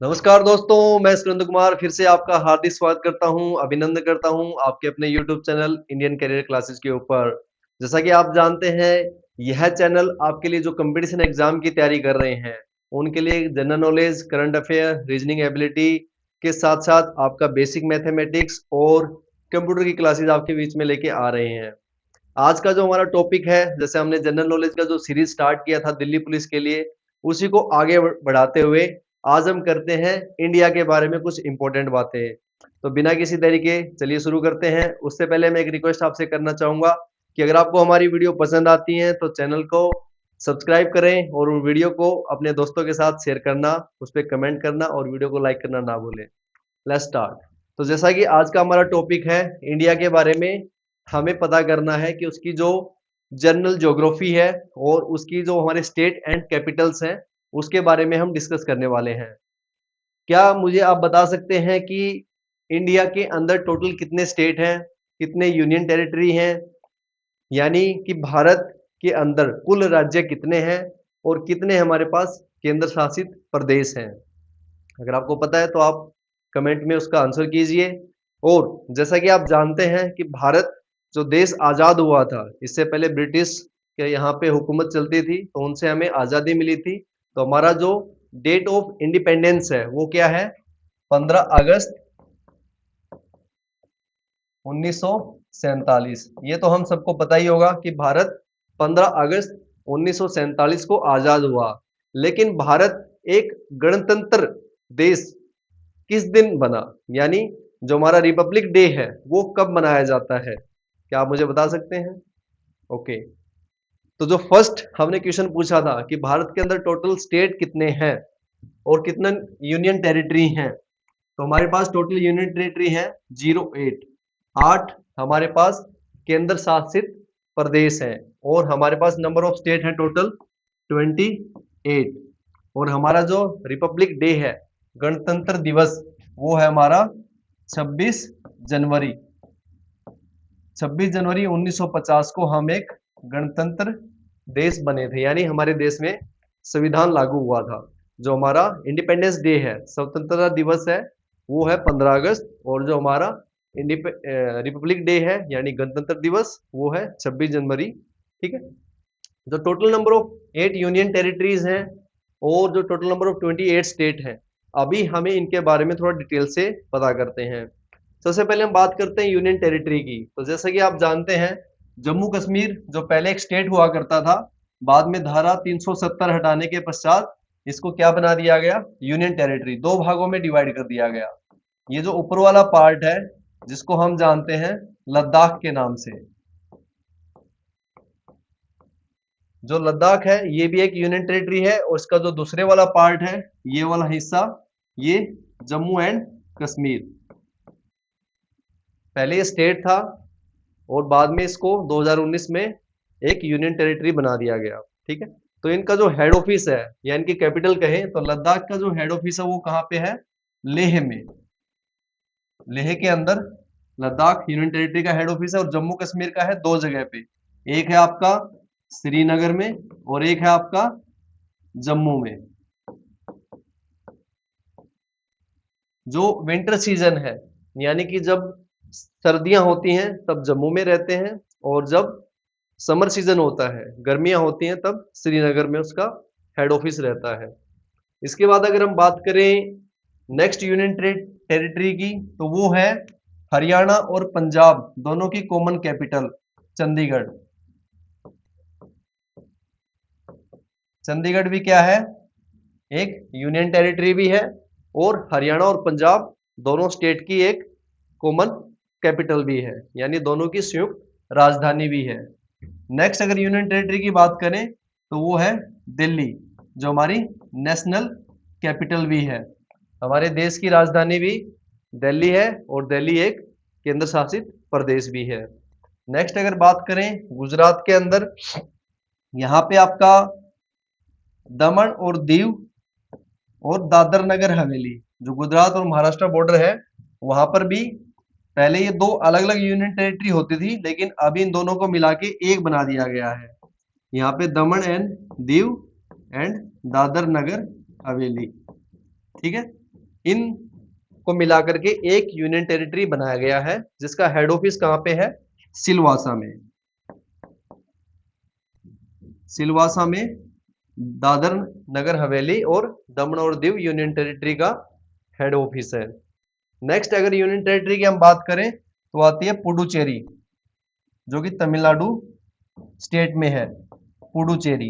नमस्कार दोस्तों, मैं सुरेंद्र कुमार फिर से आपका हार्दिक स्वागत करता हूं, अभिनंदन करता हूं आपके अपने YouTube channel Indian career classes के ऊपर। जैसा कि आप जानते हैं, यह चैनल आपके लिए जो कंपटीशन एग्जाम की तैयारी कर रहे हैं, उनके लिए general knowledge, current affair, reasoning ability के साथ-साथ आपका बेसिक मैथमेटिक्स और कंप्यूटर की क्लासेस आपके बीच में लेके आ रहे हैं। आज का जो हमारा टॉपिक है, जैसे हमने जनरल नॉलेज का जो सीरीज स्टार्ट किया था दिल्ली पुलिस के लिए, उसी को आगे बढ़ाते हुए आज हम करते हैं इंडिया के बारे में कुछ इंपॉर्टेंट बातें। तो बिना किसी देरी के चलिए शुरू करते हैं। उससे पहले मैं एक रिक्वेस्ट आपसे करना चाहूंगा कि अगर आपको हमारी वीडियो पसंद आती है तो चैनल को सब्सक्राइब करें और उन वीडियो को अपने दोस्तों के साथ शेयर करना, उस पर कमेंट करना और वीडियो को लाइक करना ना भूलें। Let's start. तो जैसा कि आज का हमारा टॉपिक है इंडिया के बारे में, हमें पता करना है कि उसकी जो जनरल ज्योग्राफी है और उसकी जो हमारे स्टेट एंड कैपिटल्स हैं, उसके बारे में हम डिस्कस करने वाले हैं। क्या मुझे आप बता सकते हैं कि इंडिया के अंदर टोटल कितने स्टेट हैं, कितने यूनियन टेरिटरी हैं, यानी कि भारत के अंदर कुल राज्य कितने हैं और कितने हमारे पास केंद्र शासित प्रदेश हैं? अगर आपको पता है तो आप कमेंट में उसका आंसर कीजिए। और जैसा कि आप जानते हैं कि भारत जो देश आज़ाद हुआ था, इससे पहले ब्रिटिश के यहाँ पे हुकूमत चलती थी, तो उनसे हमें आज़ादी मिली थी। तो हमारा जो डेट ऑफ इंडिपेंडेंस है वो क्या है? 15 अगस्त 1947। ये तो हम सबको पता ही होगा कि भारत 15 अगस्त 1947 को आज़ाद हुआ। लेकिन भारत एक गणतंत्र देश किस दिन बना, यानी जो हमारा रिपब्लिक डे है वो कब मनाया जाता है? क्या आप मुझे बता सकते हैं? ओके। तो जो फर्स्ट हमने क्वेश्चन पूछा था कि भारत के अंदर टोटल स्टेट कितने हैं और कितने यूनियन टेरिटरी हैं, तो हमारे पास टोटल यूनियन टेरिटरी है 08। 8 हमारे पास केंद्र शासित प्रदेश हैं और हमारे पास नंबर ऑफ स्टेट है टोटल 28। और हमारा जो रिपब्लिक डे है, गणतंत्र दिवस, वो है हमारा 26 जनवरी। 26 जनवरी 1950 को हम एक गणतंत्र देश बने थे, यानी हमारे देश में संविधान लागू हुआ था। जो हमारा इंडिपेंडेंस डे है, स्वतंत्रता दिवस है, वो है 15 अगस्त। और जो हमारा रिपब्लिक डे है यानी गणतंत्र दिवस, वो है 26 जनवरी। ठीक है। जो total number of 8 union territories हैं और जो टोटल नंबर ऑफ 28 स्टेट हैं, अभी हमें इनके बारे में थोड़ा डिटेल से पता करते हैं। सबसे पहले हम बात करते हैं यूनियन टेरिटरी की। तो जैसा कि आप जानते हैं, जम्मू कश्मीर जो पहले एक स्टेट हुआ करता था, बाद में धारा 370 हटाने के पश्चात इसको क्या बना दिया गया? Union territory. दो भागों में डिवाइड कर दिया गया। ये जो ऊपर वाला पार्ट है, जिसको हम जानते हैं लद्दाख के नाम से, जो लद्दाख है ये भी एक यूनियन टेरिटरी है। और इसका जो दूसरे वाला पार्ट है, ये वाला हिस्सा, ये जम्मू एंड कश्मीर, पहले ये स्टेट था और बाद में इसको 2019 में एक यूनियन टेरिटरी बना दिया गया। ठीक है। तो इनका जो हेड ऑफिस है या इनकी कैपिटल कहें तो लद्दाख का जो हेड ऑफिस है वो कहाँ पे है? लेह में। लेह के अंदर लद्दाख यूनियन टेरिटरी का हेड ऑफिस है। और जम्मू कश्मीर का है दो जगह पे, एक है आपका श्रीनगर में और एक है आपका जम्मू में। जो विंटर सीजन है, यानी कि जब सर्दियां होती हैं तब जम्मू में रहते हैं, और जब समर सीजन होता है, गर्मियां होती हैं, तब श्रीनगर में उसका हेड ऑफिस रहता है। इसके बाद अगर हम बात करें नेक्स्ट यूनियन टेरिटरी की, तो वो है हरियाणा और पंजाब दोनों की कॉमन कैपिटल चंडीगढ़। चंडीगढ़ भी क्या है? एक यूनियन टेरिटरी भी है और हरियाणा और पंजाब दोनों स्टेट की एक कॉमन कैपिटल भी है, यानी दोनों की संयुक्त राजधानी भी है। नेक्स्ट अगर यूनियन टेरिटरी की बात करें तो वो है दिल्ली, जो हमारी नेशनल कैपिटल भी है। हमारे देश की राजधानी भी दिल्ली है और दिल्ली एक केंद्र शासित प्रदेश भी है। नेक्स्ट अगर बात करें गुजरात के अंदर, यहाँ पे आपका दमन और दीव और दादर नगर हवेली, जो गुजरात और महाराष्ट्र बॉर्डर है, वहां पर भी पहले ये दो अलग अलग यूनियन टेरिटरी होती थी, लेकिन अभी इन दोनों को मिला के एक बना दिया गया है। यहाँ पे दमन एंड दीव एंड दादर नगर हवेली। ठीक है। इन को मिलाकर के एक यूनियन टेरिटरी बनाया गया है, जिसका हेड ऑफिस कहां पे है? सिलवासा में। सिलवासा में दादर नगर हवेली और दमन और दीव यूनियन टेरिटरी का हेड ऑफिस है। नेक्स्ट अगर यूनियन टेरिटरी की हम बात करें तो आती है पुडुचेरी, जो कि तमिलनाडु स्टेट में है। पुडुचेरी,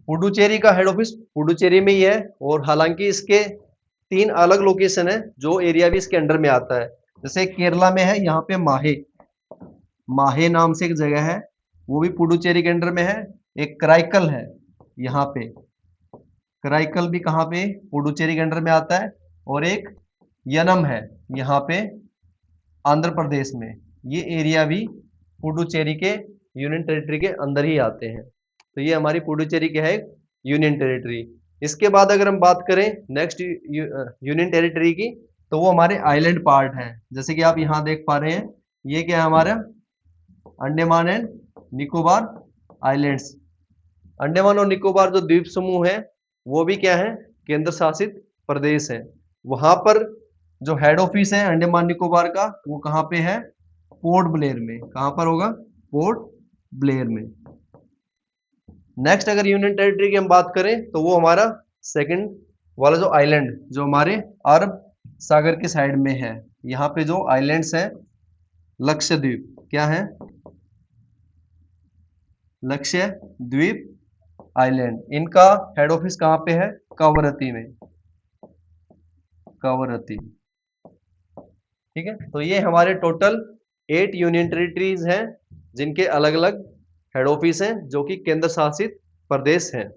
पुडुचेरी का हेड ऑफिस पुडुचेरी में ही है, और हालांकि इसके 3 अलग लोकेशन है जो एरिया भी इसके अंडर में आता है। जैसे केरला में है, यहाँ पे माहे, माहे नाम से एक जगह है, वो भी पुडुचेरी के अंडर में है। एक कराईकल है यहाँ पे, कराईकल भी कहाँ पे? पुडुचेरी के अंडर में आता है। और एक यनम है यहाँ पे आंध्र प्रदेश में। ये एरिया भी पुडुचेरी के यूनियन टेरिटरी के अंदर ही आते हैं। तो ये हमारी पुडुचेरी के है यूनियन टेरिटरी। इसके बाद अगर हम बात करें नेक्स्ट यूनियन टेरिटरी की, तो वो हमारे आइलैंड पार्ट हैं। जैसे कि आप यहाँ देख पा रहे हैं, ये क्या है हमारा? Andaman and Nicobar islands. अंडमान और निकोबार जो द्वीप समूह है, वो भी क्या है? केंद्र शासित प्रदेश है। वहां पर जो हेड ऑफिस है अंडमान निकोबार का, वो कहाँ पे है? पोर्ट ब्लेयर में। कहां पर होगा? पोर्ट ब्लेयर में। नेक्स्ट अगर यूनियन टेरिटरी की हम बात करें तो वो हमारा सेकंड वाला जो आइलैंड, जो हमारे अरब सागर के साइड में है, यहाँ पे जो आइलैंड्स हैं लक्षद्वीप, क्या है? लक्षद्वीप आइलैंड। इनका हेड ऑफिस कहाँ पे है? कवरत्ती में। कवरत्ती, ठीक है। तो ये हमारे टोटल 8 यूनियन टेरिटरीज हैं, जिनके अलग अलग हेड ऑफिस हैं, जो कि केंद्र शासित प्रदेश हैं।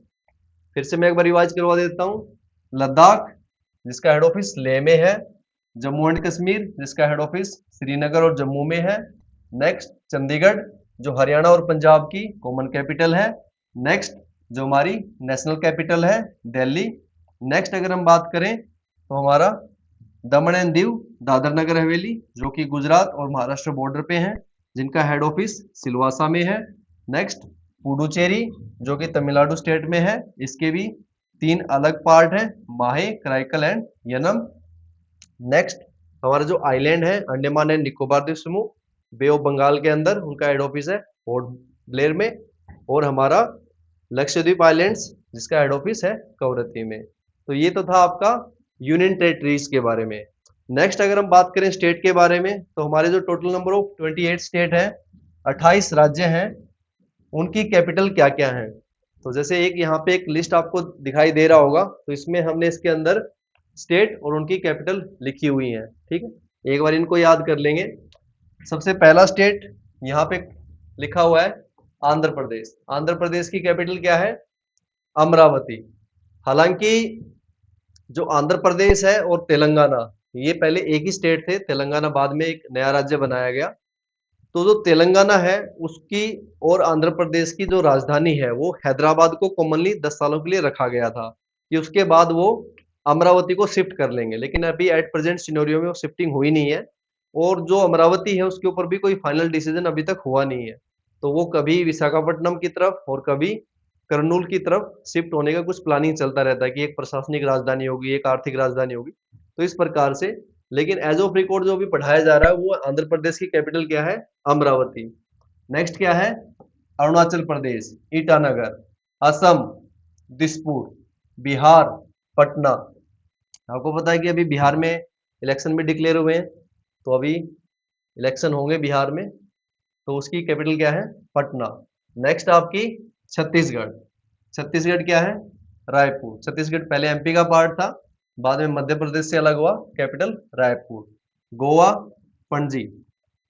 फिर से मैं एक बार रिवाइज करवा देता हूँ। लद्दाख, जिसका हेड ऑफिस लेह में है। जम्मू एंड कश्मीर, जिसका हेड ऑफिस श्रीनगर और जम्मू में है। नेक्स्ट चंडीगढ़, जो हरियाणा और पंजाब की कॉमन कैपिटल है। नेक्स्ट जो हमारी नेशनल कैपिटल है दिल्ली। नेक्स्ट अगर हम बात करें तो हमारा दमन एंड दीव, दादर नगर हवेली, जो कि गुजरात और महाराष्ट्र बॉर्डर पे है, जिनका हेड ऑफिस सिलवासा में है। नेक्स्ट पुडुचेरी, जो कि तमिलनाडु स्टेट में है, इसके भी 3 अलग पार्ट हैं, माहे, कराईकल एंड यनम। नेक्स्ट हमारा जो आइलैंड है अंडमान एंड निकोबार द्वीप समूह, बे ऑफ बंगाल के अंदर उनका हेड ऑफिस है पोर्ट ब्लेयर में। और हमारा लक्षद्वीप आइलैंड्स, जिसका हेड ऑफिस है कवरत्ती में। तो ये तो था आपका यूनियन टेरिटरीज के बारे में। नेक्स्ट अगर हम बात करें स्टेट के बारे में, तो हमारे जो टोटल नंबर ऑफ 28 स्टेट है, 28 राज्य हैं, उनकी कैपिटल क्या क्या है? तो जैसे एक यहाँ पे एक लिस्ट आपको दिखाई दे रहा होगा, तो इसमें हमने इसके अंदर स्टेट और उनकी कैपिटल लिखी हुई है, ठीक है। एक बार इनको याद कर लेंगे। सबसे पहला स्टेट यहाँ पे लिखा हुआ है आंध्र प्रदेश। आंध्र प्रदेश की कैपिटल क्या है? अमरावती। हालांकि जो आंध्र प्रदेश है और तेलंगाना, ये पहले एक ही स्टेट थे, तेलंगाना बाद में एक नया राज्य बनाया गया। तो जो तेलंगाना है उसकी और आंध्र प्रदेश की जो राजधानी है वो हैदराबाद को कॉमनली 10 सालों के लिए रखा गया था कि उसके बाद वो अमरावती को शिफ्ट कर लेंगे, लेकिन अभी एट प्रेजेंट सिनेरियो में वो शिफ्टिंग हुई नहीं है। और जो अमरावती है उसके ऊपर भी कोई फाइनल डिसीजन अभी तक हुआ नहीं है। तो वो कभी विशाखापट्टनम की तरफ और कभी करनूल की तरफ शिफ्ट होने का कुछ प्लानिंग चलता रहता है कि एक प्रशासनिक राजधानी होगी, एक आर्थिक राजधानी होगी, तो इस प्रकार से। लेकिन एज ऑफ रिकॉर्ड जो भी पढ़ाया जा रहा है वो आंध्र प्रदेश की कैपिटल क्या है? अमरावती। नेक्स्ट क्या है? अरुणाचल प्रदेश ईटानगर, असम दिसपुर, बिहार पटना। आपको पता है कि अभी बिहार में इलेक्शन भी डिक्लेयर हुए हैं, तो अभी इलेक्शन होंगे बिहार में, तो उसकी कैपिटल क्या है? पटना। नेक्स्ट आपकी छत्तीसगढ़। छत्तीसगढ़ क्या है? रायपुर। छत्तीसगढ़ पहले एमपी का पार्ट था, बाद में मध्य प्रदेश से अलग हुआ, कैपिटल रायपुर। गोवा पणजी,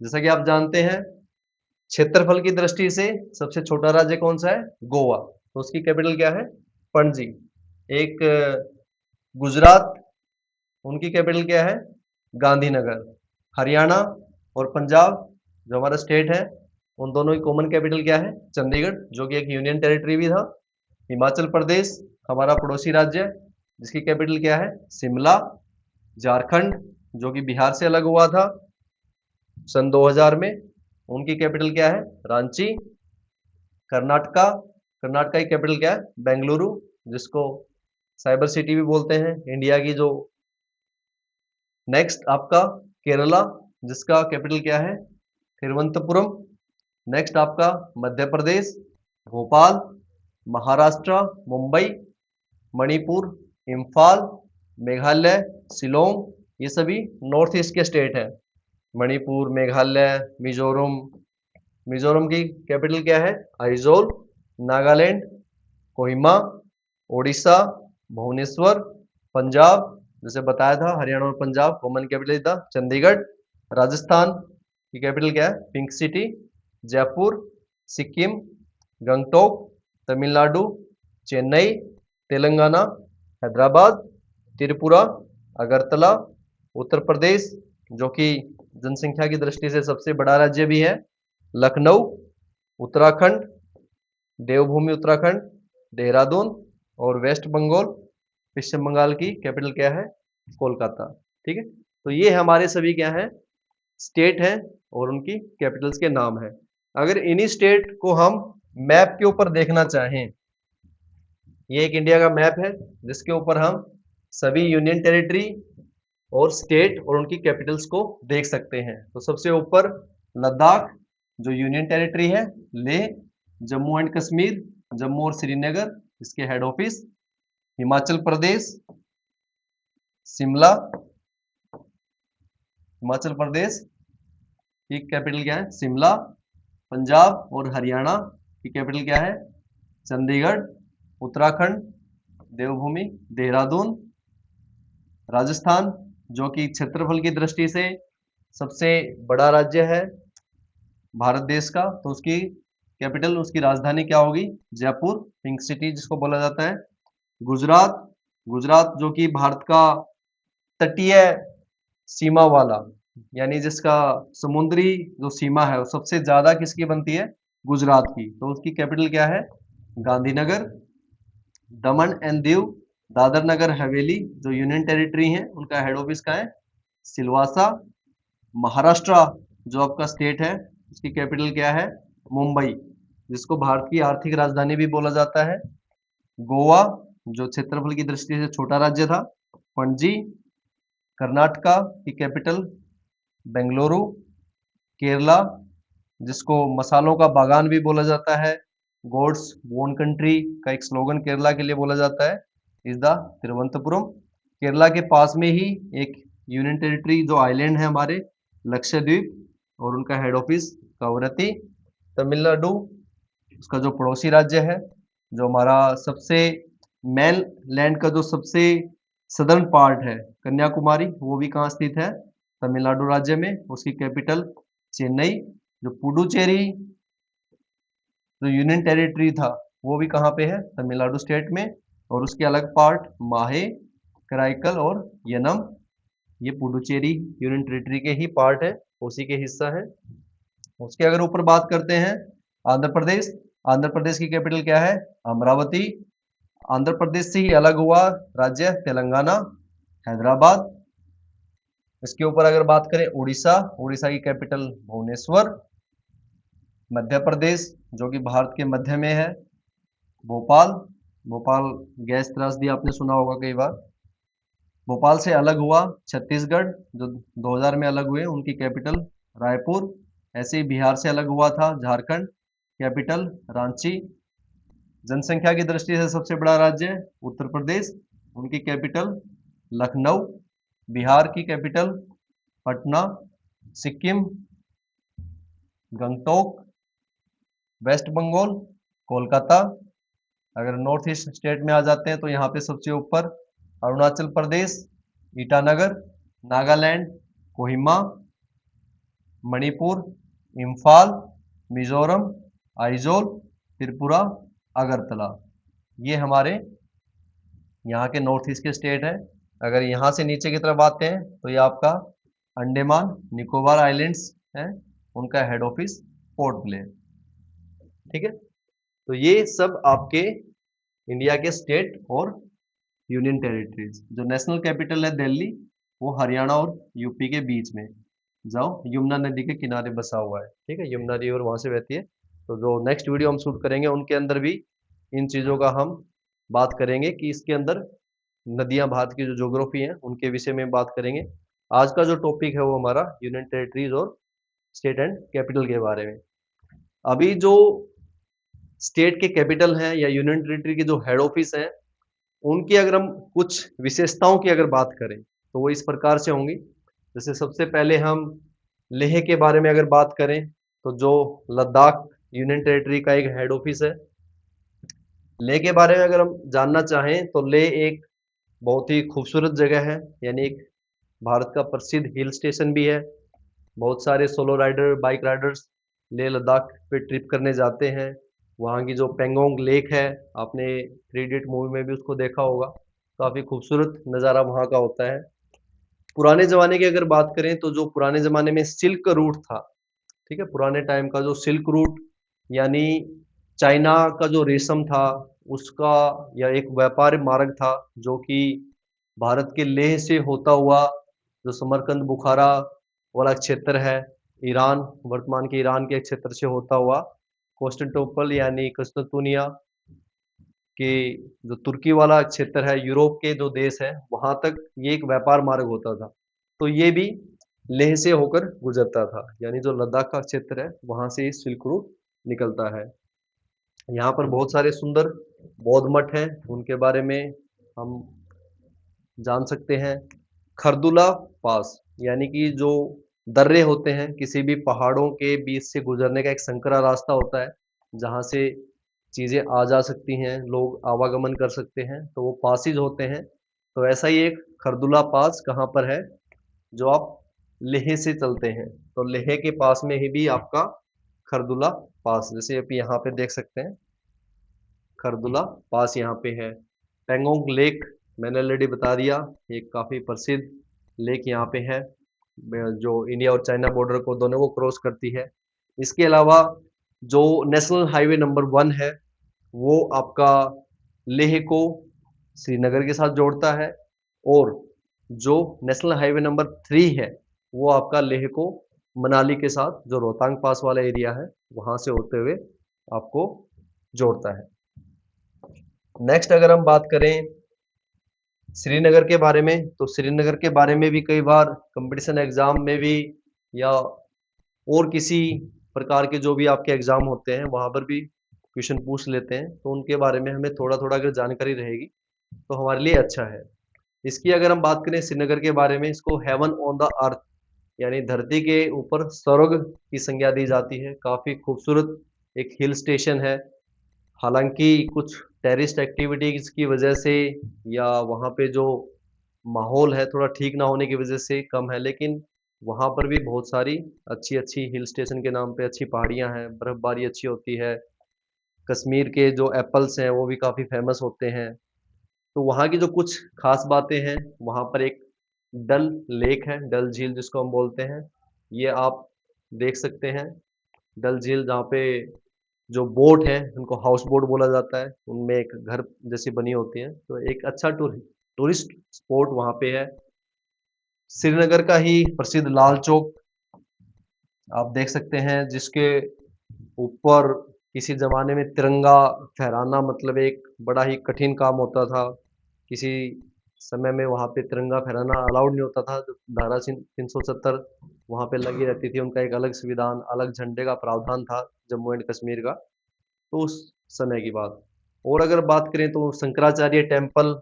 जैसा कि आप जानते हैं क्षेत्रफल की दृष्टि से सबसे छोटा राज्य कौन सा है? गोवा, तो उसकी कैपिटल क्या है? पणजी। एक गुजरात, उनकी कैपिटल क्या है? गांधीनगर। हरियाणा और पंजाब जो हमारा स्टेट है, उन दोनों की कॉमन कैपिटल क्या है? चंडीगढ़, जो कि एक यूनियन टेरिटरी भी था। हिमाचल प्रदेश हमारा पड़ोसी राज्य, जिसकी कैपिटल क्या है? शिमला। झारखंड, जो कि बिहार से अलग हुआ था सन 2000 में, उनकी कैपिटल क्या है? रांची। कर्नाटका कर्नाटका की कैपिटल क्या है? बेंगलुरु, जिसको साइबर सिटी भी बोलते हैं इंडिया की जो। नेक्स्ट आपका केरला, जिसका कैपिटल क्या है? तिरुवनंतपुरम। नेक्स्ट आपका मध्य प्रदेश, भोपाल। महाराष्ट्र, मुंबई। मणिपुर, इम्फाल। मेघालय, शिलोंग। ये सभी नॉर्थ ईस्ट के स्टेट हैं। मणिपुर, मेघालय, मिजोरम। मिजोरम की कैपिटल क्या है? आइजोल। नागालैंड, कोहिमा। ओडिशा, भुवनेश्वर। पंजाब, जैसे बताया था, हरियाणा और पंजाब कॉमन कैपिटल था चंडीगढ़। राजस्थान की कैपिटल क्या है? Pink city. जयपुर। सिक्किम, गंगटोक। तमिलनाडु, चेन्नई। तेलंगाना, हैदराबाद। त्रिपुरा, अगरतला। उत्तर प्रदेश, जो कि जनसंख्या की दृष्टि से सबसे बड़ा राज्य भी है, लखनऊ। उत्तराखंड, देवभूमि उत्तराखंड, देहरादून। और वेस्ट बंगाल, पश्चिम बंगाल की कैपिटल क्या है? कोलकाता। ठीक है, तो ये हमारे सभी क्या है? स्टेट हैं और उनकी कैपिटल्स के नाम हैं। अगर इन्हीं स्टेट को हम मैप के ऊपर देखना चाहें, ये एक इंडिया का मैप है जिसके ऊपर हम सभी यूनियन टेरिटरी और स्टेट और उनकी कैपिटल्स को देख सकते हैं। तो सबसे ऊपर लद्दाख, जो यूनियन टेरिटरी है, लेह, जम्मू एंड कश्मीर, जम्मू और श्रीनगर इसके हेड ऑफिस। हिमाचल प्रदेश, शिमला। हिमाचल प्रदेश की कैपिटल क्या है? शिमला। पंजाब और हरियाणा की कैपिटल क्या है? चंडीगढ़। उत्तराखंड, देवभूमि देहरादून। राजस्थान, जो कि क्षेत्रफल की दृष्टि से सबसे बड़ा राज्य है भारत देश का, तो उसकी कैपिटल, उसकी राजधानी क्या होगी? जयपुर, पिंक सिटी जिसको बोला जाता है। गुजरात, गुजरात जो कि भारत का तटीय सीमा वाला, यानी जिसका समुद्री जो सीमा है वो सबसे ज्यादा किसकी बनती है? गुजरात की, तो उसकी कैपिटल क्या है? गांधीनगर। दमन एंड दीव, दादर नगर हवेली, जो यूनियन टेरिटरी है, उनका हेड ऑफिस कहाँ है? सिलवासा। महाराष्ट्र, जो आपका स्टेट है, उसकी कैपिटल क्या है? मुंबई, जिसको भारत की आर्थिक राजधानी भी बोला जाता है। गोवा, जो क्षेत्रफल की दृष्टि से छोटा राज्य था, पणजी। कर्नाटका की कैपिटल बेंगलुरु। केरला, जिसको मसालों का बागान भी बोला जाता है, गॉड्स ओन कंट्री का एक स्लोगन केरला के लिए बोला जाता है, इज द तिरुवनंतपुरम। केरला के पास में ही एक यूनियन टेरिटरी जो आइलैंड है हमारे, लक्षद्वीप, और उनका हेड ऑफिस कवरत्ती। तमिलनाडु, उसका जो पड़ोसी राज्य है, जो हमारा सबसे मेन लैंड का जो सबसे सदर्न पार्ट है, कन्याकुमारी, वो भी कहाँ स्थित है? तमिलनाडु राज्य में। उसकी कैपिटल चेन्नई। जो पुडुचेरी जो यूनियन टेरिटरी था, वो भी कहाँ पे है? तमिलनाडु स्टेट में। और उसके अलग पार्ट माहे, कराईकल और यनम, ये पुडुचेरी यूनियन टेरिटरी के ही पार्ट है, उसी के हिस्सा है। उसके अगर ऊपर बात करते हैं, आंध्र प्रदेश। आंध्र प्रदेश की कैपिटल क्या है? अमरावती। आंध्र प्रदेश से ही अलग हुआ राज्य तेलंगाना, हैदराबाद। इसके ऊपर अगर बात करें उड़ीसा, उड़ीसा की कैपिटल भुवनेश्वर। मध्य प्रदेश, जो कि भारत के मध्य में है, भोपाल। भोपाल गैस त्रासदी आपने सुना होगा कई बार। भोपाल से अलग हुआ छत्तीसगढ़, जो 2000 में अलग हुए, उनकी कैपिटल रायपुर। ऐसे ही बिहार से अलग हुआ था झारखंड, कैपिटल रांची। जनसंख्या की दृष्टि से सबसे बड़ा राज्य उत्तर प्रदेश, उनकी कैपिटल लखनऊ। बिहार की कैपिटल पटना। सिक्किम गंगटोक। वेस्ट बंगाल कोलकाता। अगर नॉर्थ ईस्ट स्टेट में आ जाते हैं तो यहाँ पे सबसे ऊपर अरुणाचल प्रदेश ईटानगर। नागालैंड कोहिमा। मणिपुर इम्फाल। मिजोरम आइजोल। त्रिपुरा अगरतला। ये हमारे यहाँ के नॉर्थ ईस्ट के स्टेट हैं। अगर यहाँ से नीचे की तरफ आते हैं तो ये आपका अंडमान निकोबार आइलैंड्स है, उनका हेड ऑफिस पोर्ट ब्लेयर। ठीक है, तो ये सब आपके इंडिया के स्टेट और यूनियन टेरिटरीज। जो नेशनल कैपिटल है दिल्ली, वो हरियाणा और यूपी के बीच में, जाओ यमुना नदी के किनारे बसा हुआ है। ठीक है, यमुना रिवर वहां से बहती है। तो जो नेक्स्ट वीडियो हम शूट करेंगे उनके अंदर भी इन चीज़ों का हम बात करेंगे कि इसके अंदर नदियाँ भारत की जो ज्योग्राफी है उनके विषय में बात करेंगे। आज का जो टॉपिक है वो हमारा यूनियन टेरिटरीज और स्टेट एंड कैपिटल के बारे में। अभी जो स्टेट के कैपिटल हैं या यूनियन टेरिटरी के जो हेड ऑफिस हैं, उनकी अगर हम कुछ विशेषताओं की अगर बात करें, तो वो इस प्रकार से होंगी। जैसे सबसे पहले हम लेह के बारे में अगर बात करें, तो जो लद्दाख यूनियन टेरिटरी का एक हेड ऑफिस है। लेह के बारे में अगर हम जानना चाहें, तो लेह एक बहुत ही खूबसूरत जगह है, यानी एक भारत का प्रसिद्ध हिल स्टेशन भी है। बहुत सारे solo rider, bike riders Leh Ladakh पे ट्रिप करने जाते हैं। वहाँ की जो पेंगोंग लेक है, आपने थ्री इडियट मूवी में भी उसको देखा होगा। काफ़ी खूबसूरत नज़ारा वहाँ का होता है। पुराने ज़माने की अगर बात करें, तो जो पुराने ज़माने में सिल्क रूट था, ठीक है? पुराने टाइम का जो सिल्क रूट यानी चाइना का जो रेशम था, उसका या एक व्यापार मार्ग था, जो कि भारत के लेह से होता हुआ जो समरकंद, बुखारा वाला क्षेत्र है, ईरान, वर्तमान के ईरान के क्षेत्र से होता हुआ कॉन्स्टेंटिनोपल यानी कुस्तुंतनिया के जो तुर्की वाला क्षेत्र है, यूरोप के जो देश हैं, वहाँ तक ये एक व्यापार मार्ग होता था। तो ये भी लेह से होकर गुजरता था, यानी जो लद्दाख का क्षेत्र है, वहाँ से ये सिल्क रूट निकलता है। यहाँ पर बहुत सारे सुंदर बौद्ध मठ हैं, उनके बारे में हम जान सकते हैं। खरदुला पास यानी कि जो दर्रे होते हैं, किसी भी पहाड़ों के बीच से गुजरने का एक संकरा रास्ता होता है, जहाँ से चीज़ें आ जा सकती हैं, लोग आवागमन कर सकते हैं, तो वो पासेज होते हैं। तो ऐसा ही एक खरदुला पास कहाँ पर है, जो आप लेह से चलते हैं, तो लेह के पास में ही भी आपका खरदुला पास, जैसे आप यहाँ पे देख सकते हैं, खरदुला पास यहाँ पे है। पेंगोंग लेक मैंने ऑलरेडी बता दिया, एक काफ़ी प्रसिद्ध लेक यहाँ पे है, जो इंडिया और चाइना बॉर्डर को दोनों को क्रॉस करती है। इसके अलावा जो नेशनल हाईवे नंबर 1 है, वो आपका लेह को श्रीनगर के साथ जोड़ता है, और जो नेशनल हाईवे नंबर 3 है, वो आपका लेह को मनाली के साथ जो रोहतांग पास वाला एरिया है, वहाँ से होते हुए आपको जोड़ता है। नेक्स्ट अगर हम बात करें श्रीनगर के बारे में, तो श्रीनगर के बारे में भी कई बार कंपटीशन एग्जाम में भी या और किसी प्रकार के जो भी आपके एग्जाम होते हैं, वहाँ पर भी क्वेश्चन पूछ लेते हैं, तो उनके बारे में हमें थोड़ा-थोड़ा अगर जानकारी रहेगी, तो हमारे लिए अच्छा है। इसकी अगर हम बात करें श्रीनगर के बारे में, इसको हेवन ऑन द अर्थ यानी धरती के ऊपर स्वर्ग की संज्ञा दी जाती है। काफ़ी खूबसूरत एक हिल स्टेशन है। हालाँकि कुछ टेररिस्ट एक्टिविटीज़ की वजह से या वहाँ पे जो माहौल है थोड़ा ठीक ना होने की वजह से कम है, लेकिन वहाँ पर भी बहुत सारी अच्छी-अच्छी हिल स्टेशन के नाम पे अच्छी पहाड़ियाँ हैं, बर्फ़बारी अच्छी होती है। कश्मीर के जो एप्पल्स हैं वो भी काफ़ी फ़ेमस होते हैं। तो वहाँ की जो कुछ ख़ास बातें हैं, वहाँ पर एक डल लेक है, डल झील जिसको हम बोलते हैं। ये आप देख सकते हैं, डल झील जहाँ पे जो बोट है उनको हाउस बोट बोला जाता है, उनमें एक घर जैसी बनी होती है, तो एक अच्छा टूरिस्ट स्पॉट वहाँ पे है। श्रीनगर का ही प्रसिद्ध लाल चौक आप देख सकते हैं, जिसके ऊपर किसी ज़माने में तिरंगा फहराना मतलब एक बड़ा ही कठिन काम होता था। किसी समय में वहाँ पे तिरंगा फहराना अलाउड नहीं होता था, जो धारा 370 वहाँ पे लगी रहती थी, उनका एक अलग संविधान, अलग झंडे का प्रावधान था जम्मू एंड कश्मीर का। तो उस समय की बात। और अगर बात करें तो शंकराचार्य टेम्पल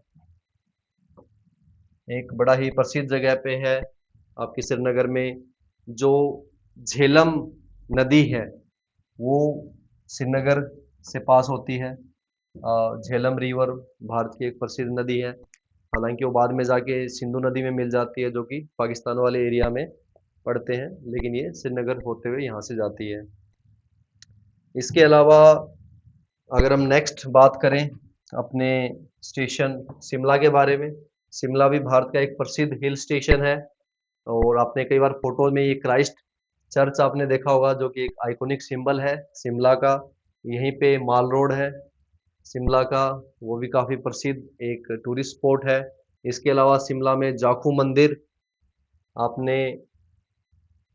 एक बड़ा ही प्रसिद्ध जगह पे है आपके श्रीनगर में। जो झेलम नदी है, वो श्रीनगर से पास होती है। झेलम रिवर भारत की एक प्रसिद्ध नदी है। हालांकि वो बाद में जाके सिंधु नदी में मिल जाती है, जो कि पाकिस्तान वाले एरिया में पड़ते हैं, लेकिन ये श्रीनगर होते हुए यहाँ से जाती है। इसके अलावा अगर हम नेक्स्ट बात करें अपने स्टेशन शिमला के बारे में, शिमला भी भारत का एक प्रसिद्ध हिल स्टेशन है, और आपने कई बार फोटो में ये क्राइस्ट चर्च आपने देखा होगा, जो कि एक आइकॉनिक सिंबल है शिमला का। यहीं पे माल रोड है शिमला का, वो भी काफ़ी प्रसिद्ध एक टूरिस्ट स्पॉट है। इसके अलावा शिमला में जाखू मंदिर, आपने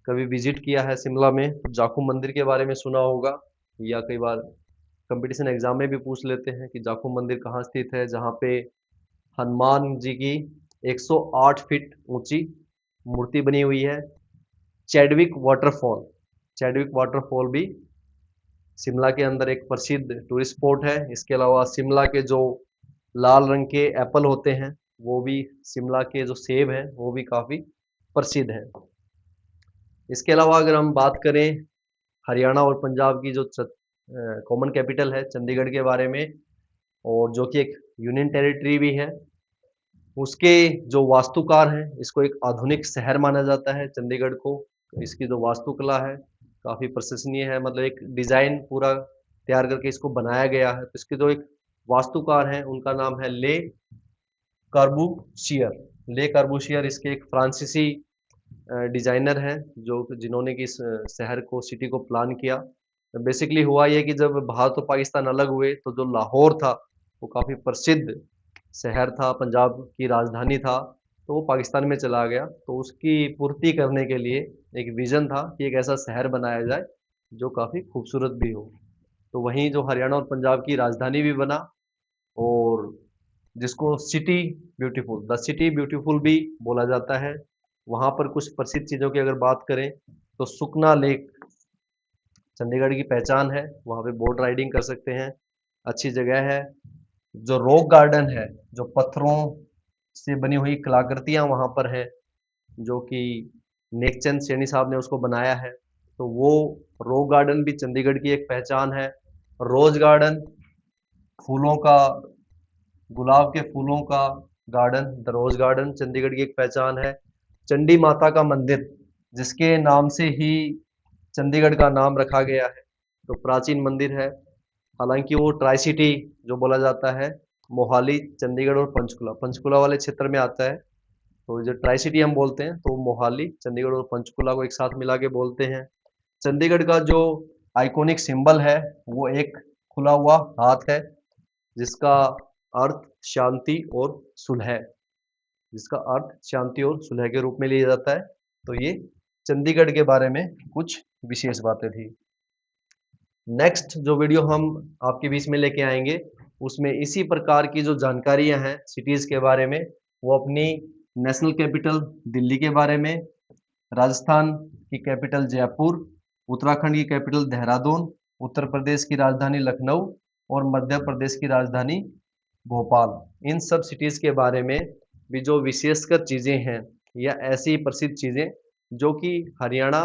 कभी विजिट किया है शिमला में, तो जाखू मंदिर के बारे में सुना होगा या कई बार कंपटीशन एग्जाम में भी पूछ लेते हैं कि जाखू मंदिर कहाँ स्थित है, जहाँ पे हनुमान जी की 108 फीट ऊंची मूर्ति बनी हुई है। चैडविक वाटरफॉल, चैडविक वाटरफॉल भी शिमला के अंदर एक प्रसिद्ध टूरिस्ट स्पॉट है। इसके अलावा शिमला के जो लाल रंग के एप्पल होते हैं, वो भी, शिमला के जो सेब हैं वो भी काफ़ी प्रसिद्ध हैं। इसके अलावा अगर हम बात करें हरियाणा और पंजाब की जो कॉमन कैपिटल है चंडीगढ़ के बारे में, और जो कि एक यूनियन टेरिटरी भी है, उसके जो वास्तुकार हैं, इसको एक आधुनिक शहर माना जाता है चंडीगढ़ को। इसकी जो वास्तुकला है काफ़ी प्रशंसनीय है, मतलब एक डिज़ाइन पूरा तैयार करके इसको बनाया गया है। तो इसके जो एक वास्तुकार हैं उनका नाम है ले कार्बूशियर। ले कार्बूशियर इसके एक फ्रांसीसी डिज़ाइनर हैं जो जिन्होंने कि इस शहर को, सिटी को प्लान किया। बेसिकली हुआ ये कि जब भारत और पाकिस्तान अलग हुए तो जो लाहौर था वो काफ़ी प्रसिद्ध शहर था, पंजाब की राजधानी था, तो वो पाकिस्तान में चला गया। तो उसकी पूर्ति करने के लिए एक विज़न था कि एक ऐसा शहर बनाया जाए जो काफ़ी खूबसूरत भी हो। तो वहीं जो हरियाणा और पंजाब की राजधानी भी बना, और जिसको city beautiful, the city beautiful भी बोला जाता है। वहाँ पर कुछ प्रसिद्ध चीज़ों की अगर बात करें तो सुखना लेक चंडीगढ़ की पहचान है, वहाँ पे बोट राइडिंग कर सकते हैं, अच्छी जगह है। जो रॉक गार्डन है, जो पत्थरों से बनी हुई कलाकृतियाँ वहाँ पर हैं, जो कि नेकचंद सैनी साहब ने उसको बनाया है, तो वो रॉक गार्डन भी चंडीगढ़ की एक पहचान है। रोज गार्डन, फूलों का, गुलाब के फूलों का garden, the rose garden Chandigarh की एक पहचान है। चंडी माता का मंदिर, जिसके नाम से ही चंडीगढ़ का नाम रखा गया है, तो प्राचीन मंदिर है। हालांकि वो ट्राई सिटी जो बोला जाता है, मोहाली, चंडीगढ़ और पंचकुला, पंचकुला वाले क्षेत्र में आता है। तो जो ट्राई सिटी हम बोलते हैं तो मोहाली, चंडीगढ़ और पंचकुला को एक साथ मिला के बोलते हैं। चंडीगढ़ का जो आइकॉनिक सिंबल है वो एक खुला हुआ हाथ है, जिसका अर्थ शांति और सुलह, जिसका अर्थ शांति और सुलह के रूप में लिया जाता है। तो ये चंडीगढ़ के बारे में कुछ विशेष बातें थी। नेक्स्ट जो वीडियो हम आपके बीच में लेके आएंगे, उसमें इसी प्रकार की जो जानकारियां हैं सिटीज़ के बारे में, वो अपनी नेशनल कैपिटल दिल्ली के बारे में, राजस्थान की कैपिटल जयपुर, उत्तराखंड की कैपिटल देहरादून, उत्तर प्रदेश की राजधानी लखनऊ और मध्य प्रदेश की राजधानी भोपाल, इन सब सिटीज़ के बारे में भी जो विशेषकर चीज़ें हैं या ऐसी प्रसिद्ध चीज़ें जो कि हरियाणा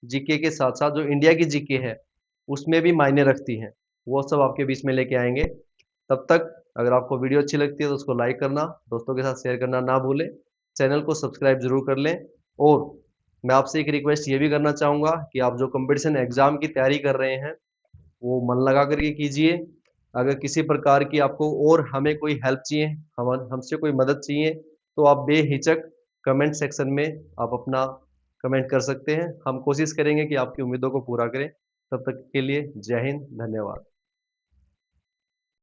जीके के साथ साथ जो इंडिया की जीके है उसमें भी मायने रखती हैं, वो सब आपके बीच में लेके आएंगे। तब तक अगर आपको वीडियो अच्छी लगती है तो उसको लाइक करना, दोस्तों के साथ शेयर करना ना भूलें, चैनल को सब्सक्राइब जरूर कर लें। और मैं आपसे एक रिक्वेस्ट ये भी करना चाहूँगा कि आप जो कंपटीशन एग्ज़ाम की तैयारी कर रहे हैं वो मन लगा करके कीजिए। अगर किसी प्रकार की आपको और हमें कोई हेल्प चाहिए, हम हमसे कोई मदद चाहिए, तो आप बेहिचक कमेंट सेक्शन में आप अपना कमेंट कर सकते हैं। हम कोशिश करेंगे कि आपकी उम्मीदों को पूरा करें। तब तक के लिए जय हिंद, धन्यवाद।